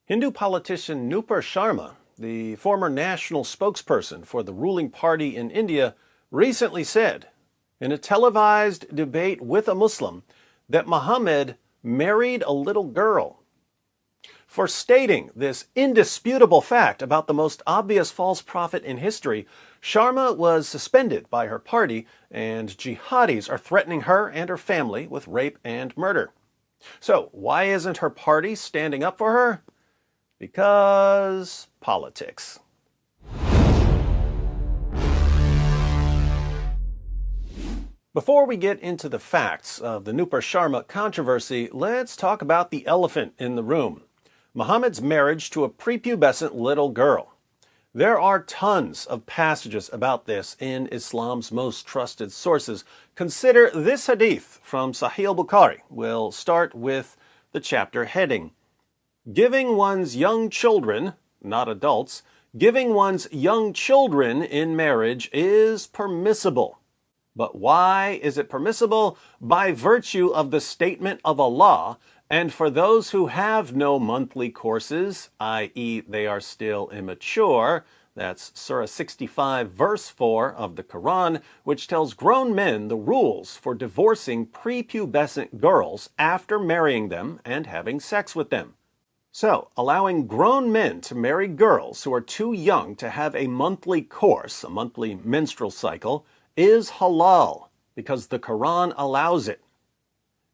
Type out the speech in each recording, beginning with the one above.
Hindu politician Nupur Sharma, the former national spokesperson for the ruling party in India, recently said in a televised debate with a Muslim that Muhammad married a little girl. For stating this indisputable fact about the most obvious false prophet in history, Sharma was suspended by her party, and jihadis are threatening her and her family with rape and murder. So, why isn't her party standing up for her? Because politics. Before we get into the facts of the Nupur Sharma controversy, let's talk about the elephant in the room: Muhammad's marriage to a prepubescent little girl. There are tons of passages about this in Islam's most trusted sources. Consider this hadith from Sahih al-Bukhari. We'll start with the chapter heading: Giving one's young children, not adults, giving one's young children in marriage is permissible. But why is it permissible? By virtue of the statement of Allah, and for those who have no monthly courses, i.e. they are still immature. That's Surah 65, verse 4 of the Quran, which tells grown men the rules for divorcing prepubescent girls after marrying them and having sex with them. So, allowing grown men to marry girls who are too young to have a monthly course, a monthly menstrual cycle, is halal because the Quran allows it.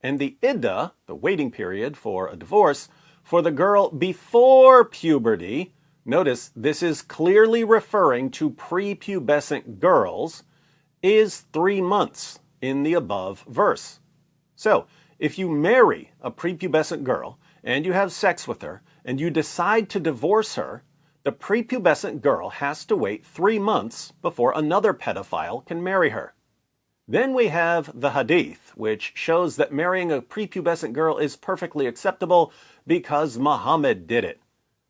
And the iddah, the waiting period for a divorce, for the girl before puberty, notice this is clearly referring to prepubescent girls, is 3 months in the above verse. So, if you marry a prepubescent girl and you have sex with her and you decide to divorce her, the prepubescent girl has to wait 3 months before another pedophile can marry her. Then we have the hadith, which shows that marrying a prepubescent girl is perfectly acceptable because Muhammad did it.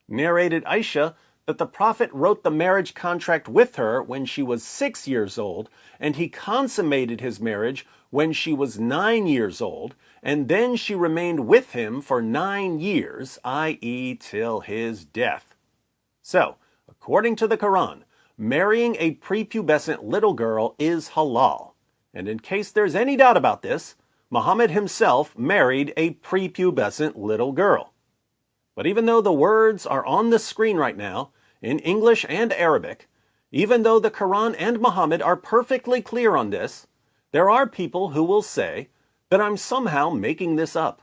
Narrated Aisha that the Prophet wrote the marriage contract with her when she was 6 years old, and he consummated his marriage when she was 9 years old, and then she remained with him for 9 years, i.e. till his death. So, according to the Quran, marrying a prepubescent little girl is halal. And in case there's any doubt about this, Muhammad himself married a prepubescent little girl. But even though the words are on the screen right now, in English and Arabic, even though the Quran and Muhammad are perfectly clear on this, there are people who will say that I'm somehow making this up.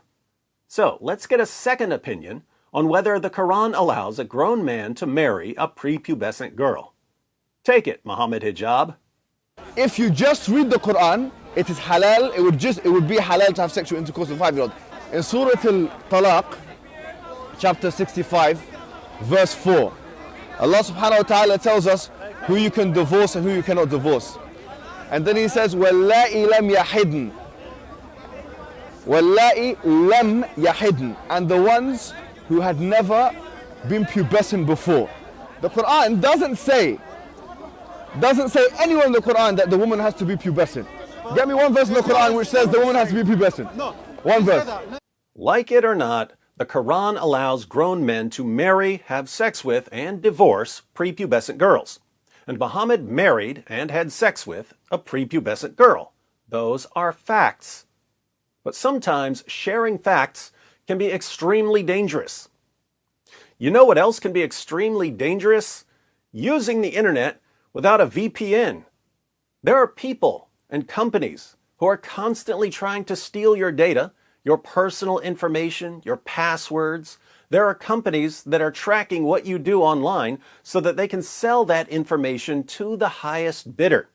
So, let's get a second opinion on whether the Quran allows a grown man to marry a prepubescent girl. Take it, Muhammad Hijab. If you just read the Quran, it is halal. It would be halal to have sexual intercourse with a 5-year-old. In Surah Al-Talaq, chapter 65, verse 4, Allah subhanahu wa ta'ala tells us who you can divorce and who you cannot divorce. And then he says, وَاللَّائِ لَمْ يَحِدْنَ وَاللَّائِ لَمْ يَحِدْنَ, and the ones who had never been pubescent before. The Quran doesn't say anywhere in the Quran that the woman has to be pubescent. Get me one verse in the Quran which says the woman has to be pubescent. One verse. Like it or not, the Quran allows grown men to marry, have sex with, and divorce prepubescent girls. And Muhammad married and had sex with a prepubescent girl. Those are facts. But sometimes sharing facts can be extremely dangerous. You know what else can be extremely dangerous? Using the internet without a VPN. There are people and companies who are constantly trying to steal your data, your personal information, your passwords. There are companies that are tracking what you do online so that they can sell that information to the highest bidder.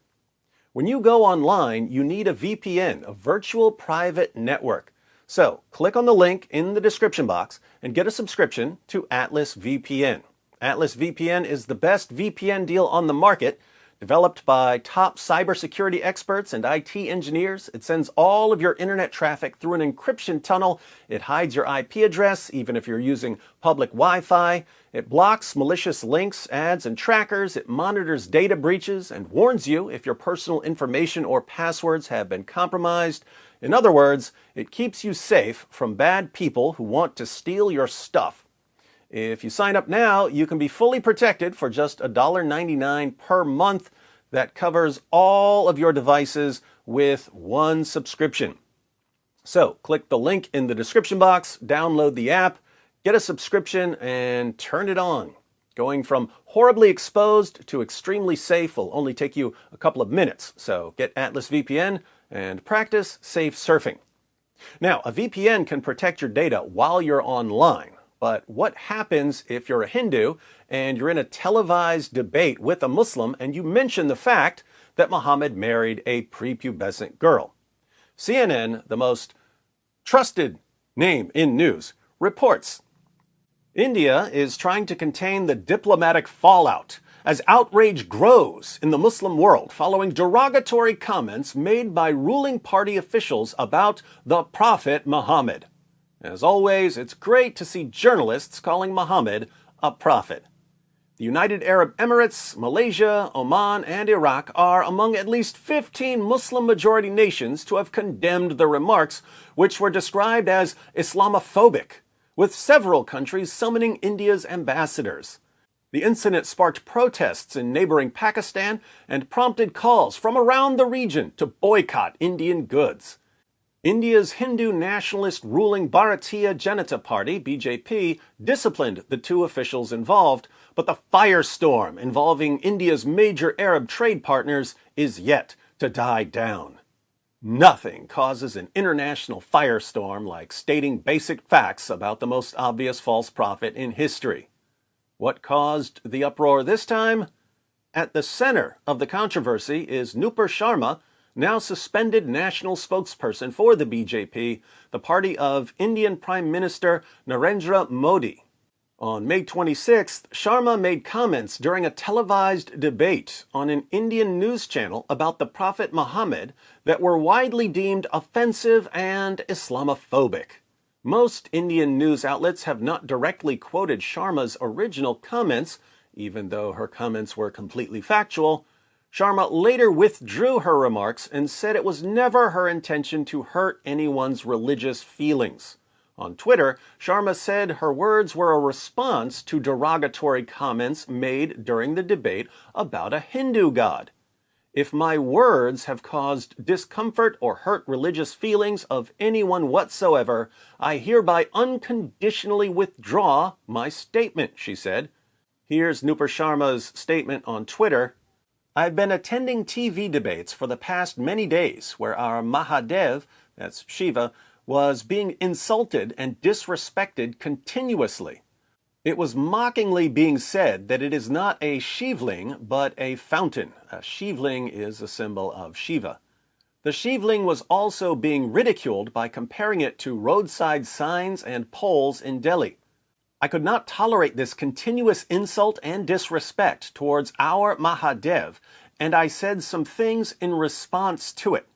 When you go online, you need a VPN, a virtual private network. So, click on the link in the description box and get a subscription to Atlas VPN. Atlas VPN is the best VPN deal on the market. Developed by top cybersecurity experts and IT engineers, it sends all of your internet traffic through an encryption tunnel. It hides your IP address, even if you're using public Wi-Fi. It blocks malicious links, ads, and trackers. It monitors data breaches and warns you if your personal information or passwords have been compromised. In other words, it keeps you safe from bad people who want to steal your stuff. If you sign up now, you can be fully protected for just $1.99 per month. That covers all of your devices with one subscription. So click the link in the description box, download the app, get a subscription, and turn it on. Going from horribly exposed to extremely safe will only take you a couple of minutes. So get Atlas VPN and practice safe surfing. Now, a VPN can protect your data while you're online. But what happens if you're a Hindu and you're in a televised debate with a Muslim and you mention the fact that Muhammad married a prepubescent girl? CNN, the most trusted name in news, reports India is trying to contain the diplomatic fallout as outrage grows in the Muslim world following derogatory comments made by ruling party officials about the Prophet Muhammad. As always, it's great to see journalists calling Muhammad a prophet. The United Arab Emirates, Malaysia, Oman, and Iraq are among at least 15 Muslim-majority nations to have condemned the remarks, which were described as Islamophobic, with several countries summoning India's ambassadors. The incident sparked protests in neighboring Pakistan and prompted calls from around the region to boycott Indian goods. India's Hindu nationalist ruling Bharatiya Janata Party, BJP, disciplined the two officials involved, but the firestorm involving India's major Arab trade partners is yet to die down. Nothing causes an international firestorm like stating basic facts about the most obvious false prophet in history. What caused the uproar this time? At the center of the controversy is Nupur Sharma, now suspended national spokesperson for the BJP, the party of Indian Prime Minister Narendra Modi. On May 26th, Sharma made comments during a televised debate on an Indian news channel about the Prophet Muhammad that were widely deemed offensive and Islamophobic. Most Indian news outlets have not directly quoted Sharma's original comments, even though her comments were completely factual. Sharma later withdrew her remarks and said it was never her intention to hurt anyone's religious feelings. On Twitter, Sharma said her words were a response to derogatory comments made during the debate about a Hindu god. If my words have caused discomfort or hurt religious feelings of anyone whatsoever, I hereby unconditionally withdraw my statement, she said. Here's Nupur Sharma's statement on Twitter. I've been attending TV debates for the past many days where our Mahadev, that's Shiva, was being insulted and disrespected continuously. It was mockingly being said that it is not a Shivling, but a fountain. A Shivling is a symbol of Shiva. The Shivling was also being ridiculed by comparing it to roadside signs and poles in Delhi. I could not tolerate this continuous insult and disrespect towards our Mahadev, and I said some things in response to it.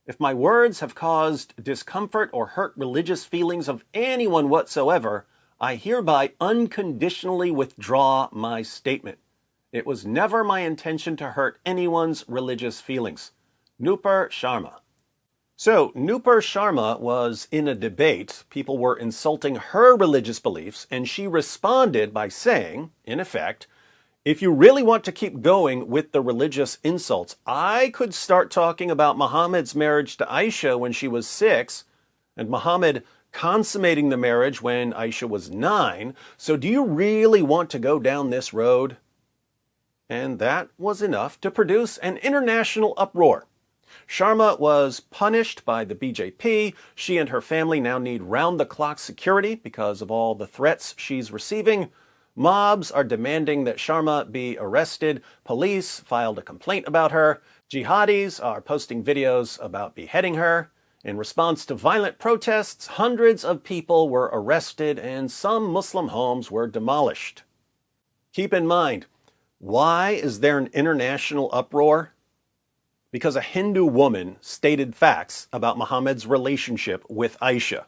If my words have caused discomfort or hurt religious feelings of anyone whatsoever, I hereby unconditionally withdraw my statement. It was never my intention to hurt anyone's religious feelings. Nupur Sharma. So, Nupur Sharma was in a debate. People were insulting her religious beliefs, and she responded by saying, in effect, if you really want to keep going with the religious insults, I could start talking about Muhammad's marriage to Aisha when she was 6, and Muhammad consummating the marriage when Aisha was 9. So do you really want to go down this road? And that was enough to produce an international uproar. Sharma was punished by the BJP. She and her family now need round-the-clock security because of all the threats she's receiving. Mobs are demanding that Sharma be arrested. Police filed a complaint about her. Jihadis are posting videos about beheading her. In response to violent protests, hundreds of people were arrested and some Muslim homes were demolished. Keep in mind, why is there an international uproar? Because a Hindu woman stated facts about Muhammad's relationship with Aisha.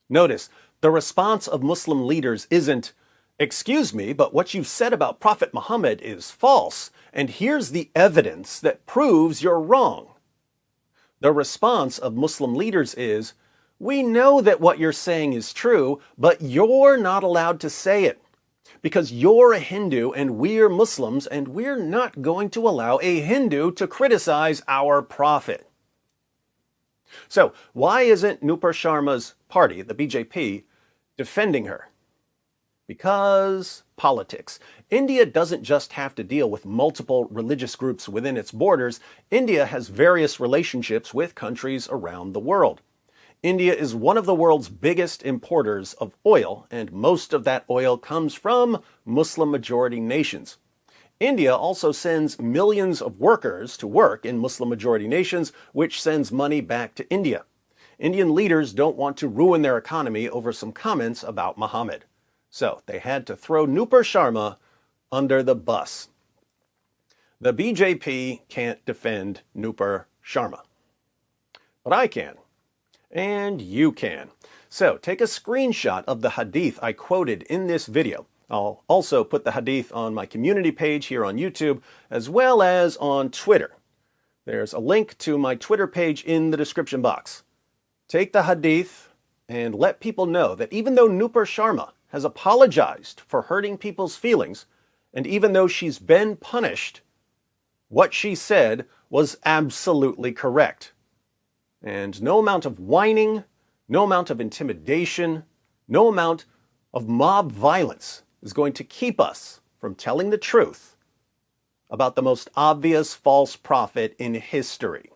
Notice, the response of Muslim leaders isn't, excuse me, but what you've said about Prophet Muhammad is false, and here's the evidence that proves you're wrong. The response of Muslim leaders is, We know that what you're saying is true, but you're not allowed to say it. Because you're a Hindu and we're Muslims, and we're not going to allow a Hindu to criticize our prophet. So, why isn't Nupur Sharma's party, the BJP, defending her? Because politics. India doesn't just have to deal with multiple religious groups within its borders. India has various relationships with countries around the world. India is one of the world's biggest importers of oil, and most of that oil comes from Muslim-majority nations. India also sends millions of workers to work in Muslim-majority nations, which sends money back to India. Indian leaders don't want to ruin their economy over some comments about Muhammad. So they had to throw Nupur Sharma under the bus. The BJP can't defend Nupur Sharma. But I can. And you can. So take a screenshot of the hadith I quoted in this video. I'll also put the hadith on my community page here on YouTube, as well as on Twitter. There's a link to my Twitter page in the description box. Take the hadith and let people know that even though Nupur Sharma has apologized for hurting people's feelings, and even though she's been punished, what she said was absolutely correct. And no amount of whining, no amount of intimidation, no amount of mob violence is going to keep us from telling the truth about the most obvious false prophet in history.